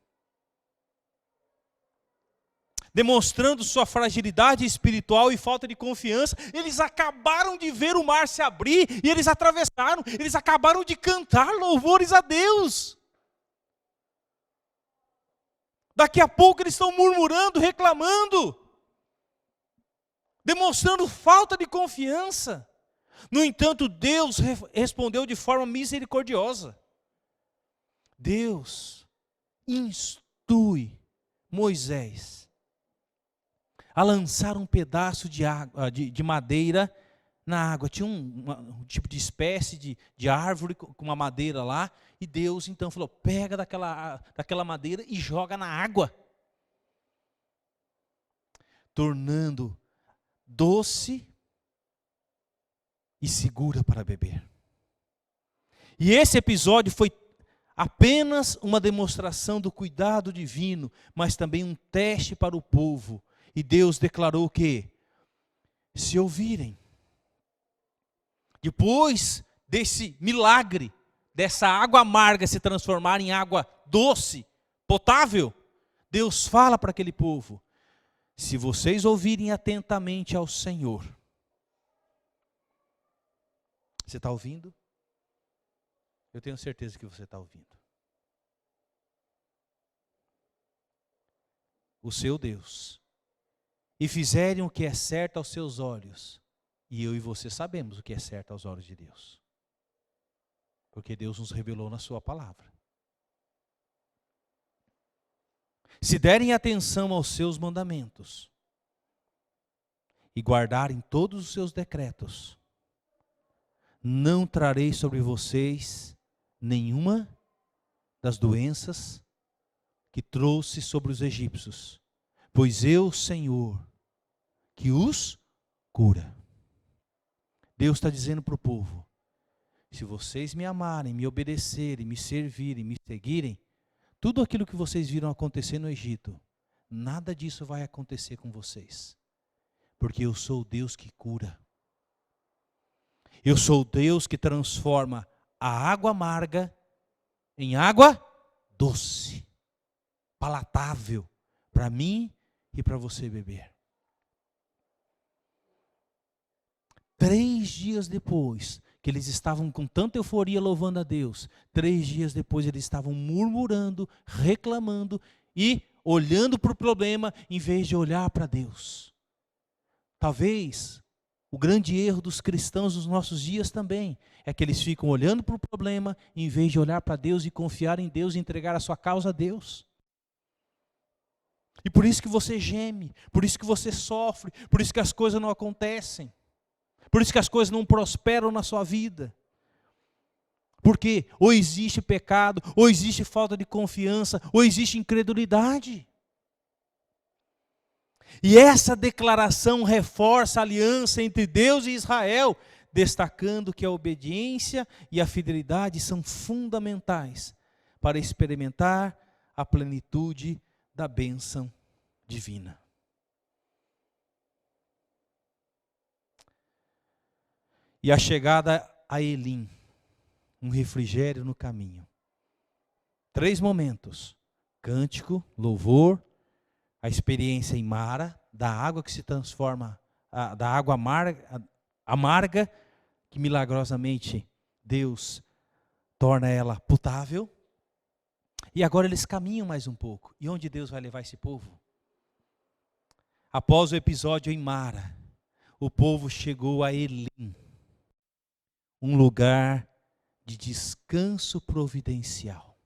Demonstrando sua fragilidade espiritual e falta de confiança, eles acabaram de ver o mar se abrir e eles atravessaram, eles acabaram de cantar louvores a Deus. Daqui a pouco eles estão murmurando, reclamando, demonstrando falta de confiança. No entanto, Deus respondeu de forma misericordiosa. Deus instrui Moisés a lançar um pedaço de madeira na água. Tinha um tipo de espécie de árvore com uma madeira lá, e Deus então falou, pega daquela madeira e joga na água, tornando doce e segura para beber. E esse episódio foi apenas uma demonstração do cuidado divino, mas também um teste para o povo. E Deus declarou que, se ouvirem, depois desse milagre, dessa água amarga se transformar em água doce, potável, Deus fala para aquele povo, se vocês ouvirem atentamente ao Senhor. Você está ouvindo? Eu tenho certeza que você está ouvindo. O seu Deus. E fizerem o que é certo aos seus olhos. E eu e você sabemos o que é certo aos olhos de Deus. Porque Deus nos revelou na sua palavra. Se derem atenção aos seus mandamentos e guardarem todos os seus decretos, não trarei sobre vocês nenhuma das doenças que trouxe sobre os egípcios, pois eu, Senhor, que os cura. Deus está dizendo para o povo: se vocês me amarem, me obedecerem, me servirem, me seguirem, tudo aquilo que vocês viram acontecer no Egito, nada disso vai acontecer com vocês. Porque eu sou o Deus que cura. Eu sou o Deus que transforma a água amarga em água doce, palatável para mim e para você beber. 3 dias depois que eles estavam com tanta euforia louvando a Deus, 3 dias depois eles estavam murmurando, reclamando e olhando para o problema em vez de olhar para Deus. Talvez o grande erro dos cristãos nos nossos dias também é que eles ficam olhando para o problema em vez de olhar para Deus e confiar em Deus e entregar a sua causa a Deus. E por isso que você geme, por isso que você sofre, por isso que as coisas não acontecem, por isso que as coisas não prosperam na sua vida. Porque ou existe pecado, ou existe falta de confiança, ou existe incredulidade. E essa declaração reforça a aliança entre Deus e Israel, destacando que a obediência e a fidelidade são fundamentais para experimentar a plenitude da bênção divina. E a chegada a Elim, um refrigério no caminho. 3 momentos: cântico, louvor, a experiência em Mara, da água que se transforma, da água amarga, que milagrosamente Deus torna ela potável. E agora eles caminham mais um pouco. E onde Deus vai levar esse povo? Após o episódio em Mara, o povo chegou a Elim, um lugar de descanso providencial.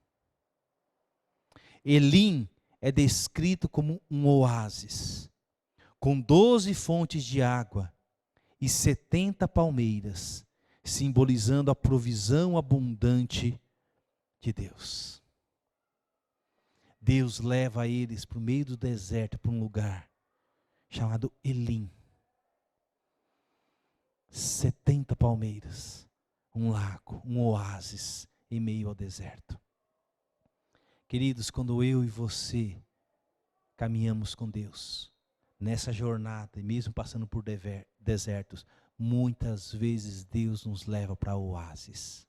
Elim é descrito como um oásis, com 12 fontes de água e 70 palmeiras, simbolizando a provisão abundante de Deus. Deus leva eles para o meio do deserto, para um lugar chamado Elim. 70 palmeiras, um lago, um oásis em meio ao deserto. Queridos, quando eu e você caminhamos com Deus, nessa jornada, e mesmo passando por desertos, muitas vezes Deus nos leva para oásis.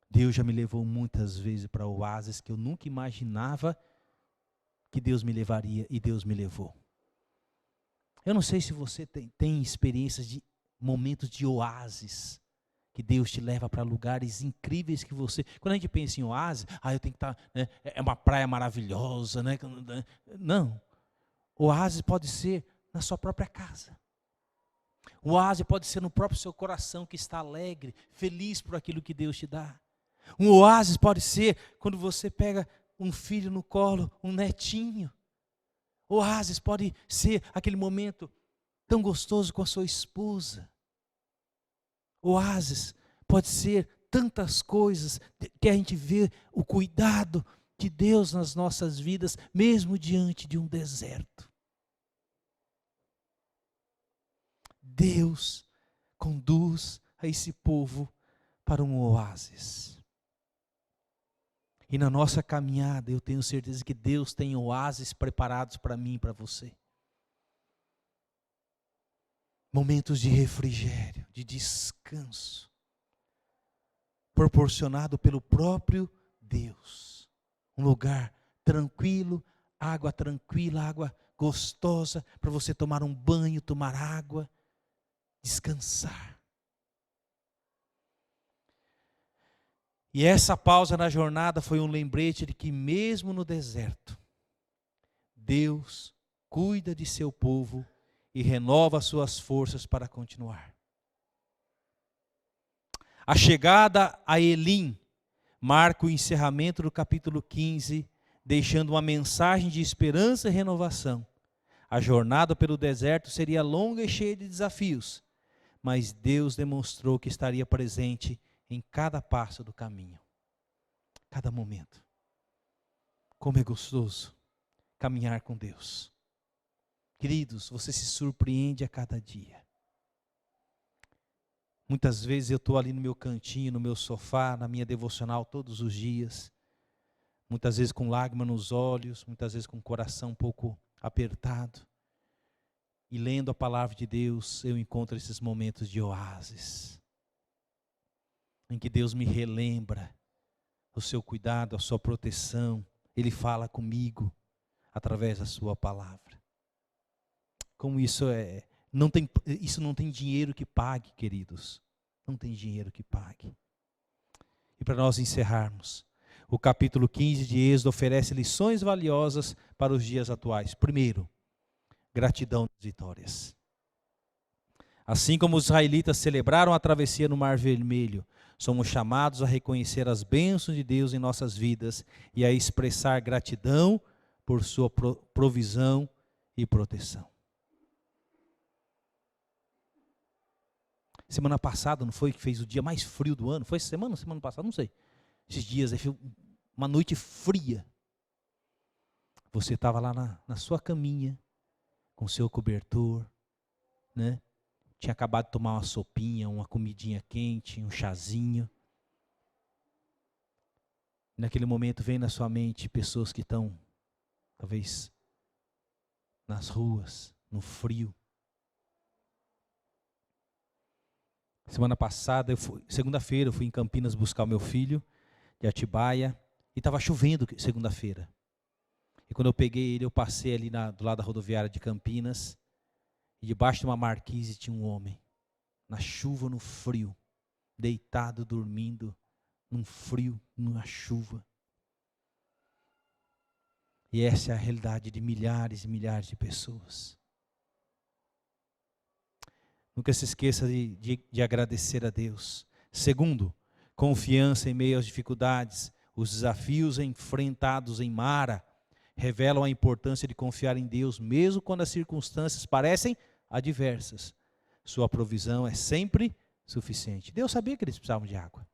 Deus já me levou muitas vezes para oásis que eu nunca imaginava que Deus me levaria, e Deus me levou. Eu não sei se você tem experiências de momentos de oásis, que Deus te leva para lugares incríveis que você... Quando a gente pensa em oásis, eu tenho que estar... Né, é uma praia maravilhosa, né? Não. Oásis pode ser na sua própria casa. O oásis pode ser no próprio seu coração, que está alegre, feliz por aquilo que Deus te dá. Um oásis pode ser quando você pega um filho no colo, um netinho. Oásis pode ser aquele momento tão gostoso com a sua esposa. Oásis pode ser tantas coisas que a gente vê o cuidado de Deus nas nossas vidas, mesmo diante de um deserto. Deus conduz a esse povo para um oásis. E na nossa caminhada, eu tenho certeza que Deus tem oásis preparados para mim e para você. Momentos de refrigério, de descanso, proporcionado pelo próprio Deus. Um lugar tranquilo, água tranquila, água gostosa, para você tomar um banho, tomar água, descansar. E essa pausa na jornada foi um lembrete de que mesmo no deserto, Deus cuida de seu povo e renova suas forças para continuar. A chegada a Elim marca o encerramento do capítulo 15, deixando uma mensagem de esperança e renovação. A jornada pelo deserto seria longa e cheia de desafios, mas Deus demonstrou que estaria presente em cada passo do caminho, cada momento. Como é gostoso caminhar com Deus. Queridos, você se surpreende a cada dia. Muitas vezes eu estou ali no meu cantinho, no meu sofá, na minha devocional todos os dias. Muitas vezes com lágrima nos olhos, muitas vezes com o coração um pouco apertado. E lendo a palavra de Deus, eu encontro esses momentos de oásis, em que Deus me relembra o seu cuidado, a sua proteção. Ele fala comigo através da sua palavra. Como isso isso não tem dinheiro que pague, queridos. Não tem dinheiro que pague. E para nós encerrarmos, o capítulo 15 de Êxodo oferece lições valiosas para os dias atuais. Primeiro, gratidão nas vitórias. Assim como os israelitas celebraram a travessia no Mar Vermelho, somos chamados a reconhecer as bênçãos de Deus em nossas vidas e a expressar gratidão por sua provisão e proteção. Semana passada, não foi que fez o dia mais frio do ano? Foi essa semana? Semana passada? Não sei. Esses dias, aí foi uma noite fria. Você estava lá na sua caminha, com seu cobertor, né? Tinha acabado de tomar uma sopinha, uma comidinha quente, um chazinho. Naquele momento vem na sua mente pessoas que estão, talvez, nas ruas, no frio. Semana passada, segunda-feira, eu fui em Campinas buscar o meu filho, de Atibaia, e estava chovendo segunda-feira. E quando eu peguei ele, eu passei ali do lado da rodoviária de Campinas, e debaixo de uma marquise tinha um homem, na chuva, no frio, deitado, dormindo, num frio, numa chuva. E essa é a realidade de milhares e milhares de pessoas. Nunca se esqueça de agradecer a Deus. Segundo, confiança em meio às dificuldades. Os desafios enfrentados em Mara revelam a importância de confiar em Deus, mesmo quando as circunstâncias parecem adversas. Sua provisão é sempre suficiente. Deus sabia que eles precisavam de água.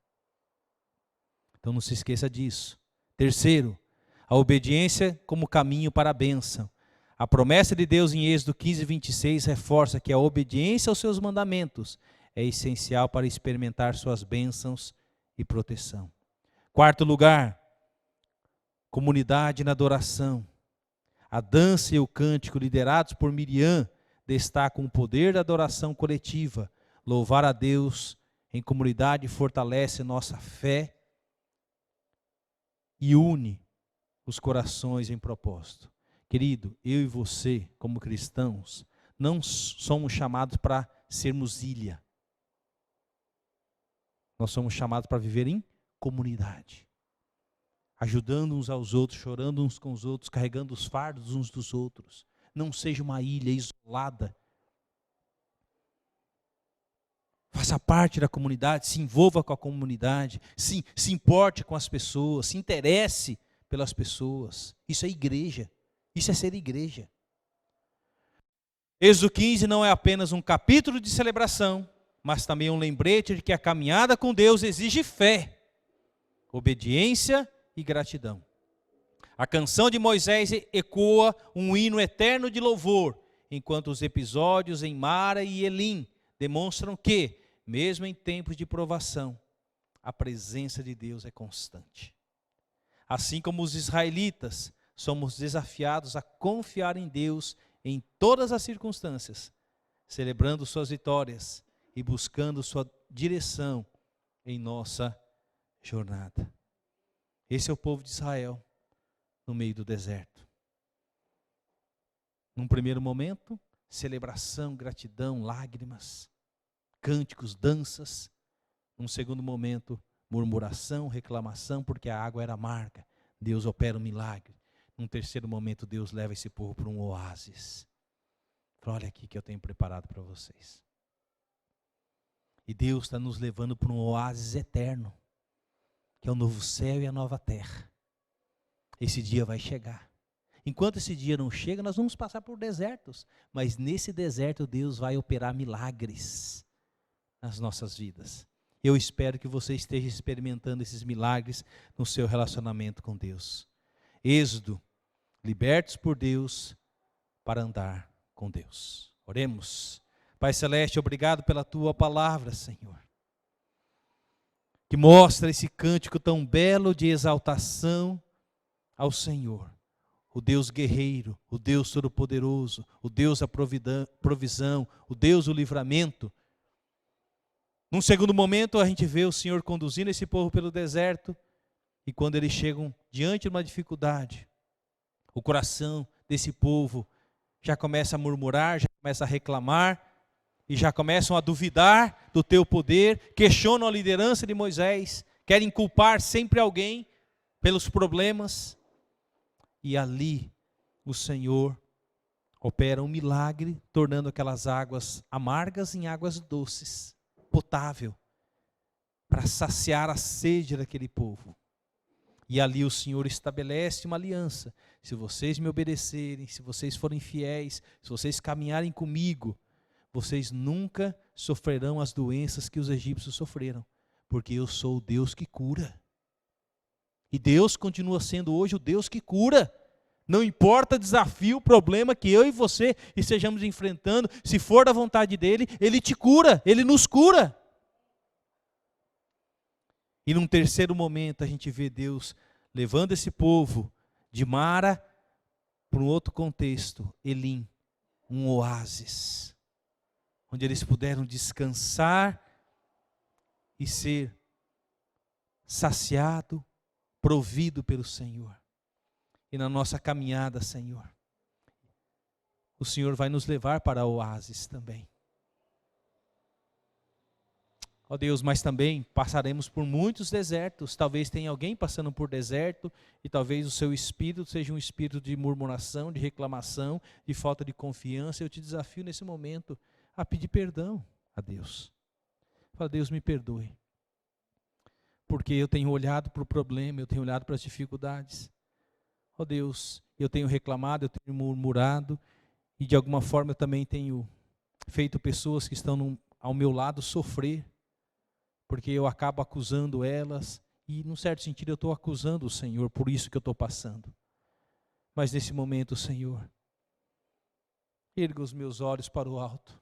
Então não se esqueça disso. Terceiro, a obediência como caminho para a bênção. A promessa de Deus em Êxodo 15, 26 reforça que a obediência aos seus mandamentos é essencial para experimentar suas bênçãos e proteção. Quarto lugar, comunidade na adoração. A dança e o cântico liderados por Miriam destacam o poder da adoração coletiva. Louvar a Deus em comunidade fortalece nossa fé e une os corações em propósito. Querido, eu e você, como cristãos, não somos chamados para sermos ilha. Nós somos chamados para viver em comunidade. Ajudando uns aos outros, chorando uns com os outros, carregando os fardos uns dos outros. Não seja uma ilha isolada. Faça parte da comunidade, se envolva com a comunidade, se importe com as pessoas, se interesse pelas pessoas. Isso é igreja. Isso é ser igreja. Êxodo 15 não é apenas um capítulo de celebração, mas também um lembrete de que a caminhada com Deus exige fé, obediência e gratidão. A canção de Moisés ecoa um hino eterno de louvor, enquanto os episódios em Mara e Elim demonstram que, mesmo em tempos de provação, a presença de Deus é constante. Assim como os israelitas, somos desafiados a confiar em Deus em todas as circunstâncias, celebrando suas vitórias e buscando sua direção em nossa jornada. Esse é o povo de Israel no meio do deserto. Num primeiro momento, celebração, gratidão, lágrimas, cânticos, danças. Num segundo momento, murmuração, reclamação, porque a água era amarga. Deus opera um milagre. Num terceiro momento, Deus leva esse povo para um oásis. Olha aqui que eu tenho preparado para vocês. E Deus está nos levando para um oásis eterno, que é o novo céu e a nova terra. Esse dia vai chegar. Enquanto esse dia não chega, nós vamos passar por desertos. Mas nesse deserto Deus vai operar milagres nas nossas vidas. Eu espero que você esteja experimentando esses milagres no seu relacionamento com Deus. Êxodo, libertos por Deus para andar com Deus. Oremos. Pai Celeste, obrigado pela Tua palavra, Senhor, que mostra esse cântico tão belo de exaltação ao Senhor, o Deus guerreiro, o Deus todo-poderoso, o Deus da provisão, o Deus do livramento. Num segundo momento, a gente vê o Senhor conduzindo esse povo pelo deserto, e quando eles chegam diante de uma dificuldade, o coração desse povo já começa a murmurar, já começa a reclamar, e já começam a duvidar do teu poder, questionam a liderança de Moisés, querem culpar sempre alguém pelos problemas. E ali o Senhor opera um milagre, tornando aquelas águas amargas em águas doces, potável, para saciar a sede daquele povo. E ali o Senhor estabelece uma aliança. Se vocês me obedecerem, se vocês forem fiéis, se vocês caminharem comigo, vocês nunca sofrerão as doenças que os egípcios sofreram, porque eu sou o Deus que cura. E Deus continua sendo hoje o Deus que cura. Não importa o desafio, o problema que eu e você estejamos enfrentando, se for da vontade dEle, Ele te cura, Ele nos cura. E num terceiro momento a gente vê Deus levando esse povo de Mara para um outro contexto, Elim, um oásis, onde eles puderam descansar e ser saciado, provido pelo Senhor. E na nossa caminhada, Senhor, o Senhor vai nos levar para oásis também. Ó Deus, mas também passaremos por muitos desertos. Talvez tenha alguém passando por deserto e talvez o seu espírito seja um espírito de murmuração, de reclamação, de falta de confiança. Eu te desafio nesse momento a pedir perdão a Deus. Fala, Deus, me perdoe, porque eu tenho olhado para o problema, eu tenho olhado para as dificuldades. Ó Deus, eu tenho reclamado, eu tenho murmurado, e de alguma forma eu também tenho feito pessoas que estão ao meu lado sofrer, porque eu acabo acusando elas, e num certo sentido eu estou acusando o Senhor por isso que eu estou passando. Mas nesse momento, Senhor, erga os meus olhos para o alto.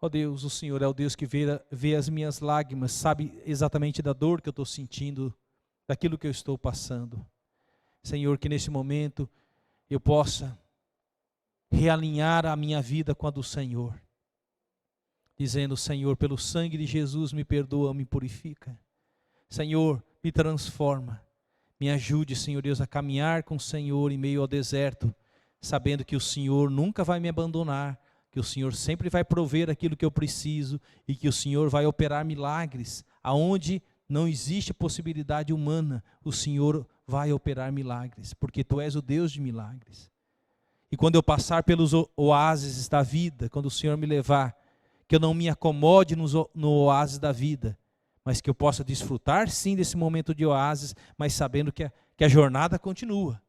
Ó Deus, o Senhor é o Deus que vê as minhas lágrimas, sabe exatamente da dor que eu estou sentindo, daquilo que eu estou passando. Senhor, que nesse momento eu possa realinhar a minha vida com a do Senhor, dizendo, Senhor, pelo sangue de Jesus me perdoa, me purifica. Senhor, me transforma, me ajude, Senhor Deus, a caminhar com o Senhor em meio ao deserto, sabendo que o Senhor nunca vai me abandonar, que o Senhor sempre vai prover aquilo que eu preciso e que o Senhor vai operar milagres, aonde não existe possibilidade humana, o Senhor vai operar milagres, porque Tu és o Deus de milagres. E quando eu passar pelos oásis da vida, quando o Senhor me levar, que eu não me acomode no oásis da vida, mas que eu possa desfrutar sim desse momento de oásis, mas sabendo que a jornada continua,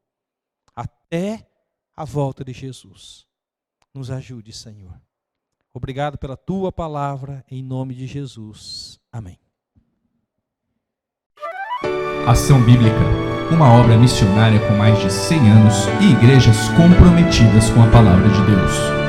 até a volta de Jesus. Nos ajude, Senhor. Obrigado pela Tua palavra, em nome de Jesus. Amém. Ação Bíblica, uma obra missionária com mais de 100 anos e igrejas comprometidas com a palavra de Deus.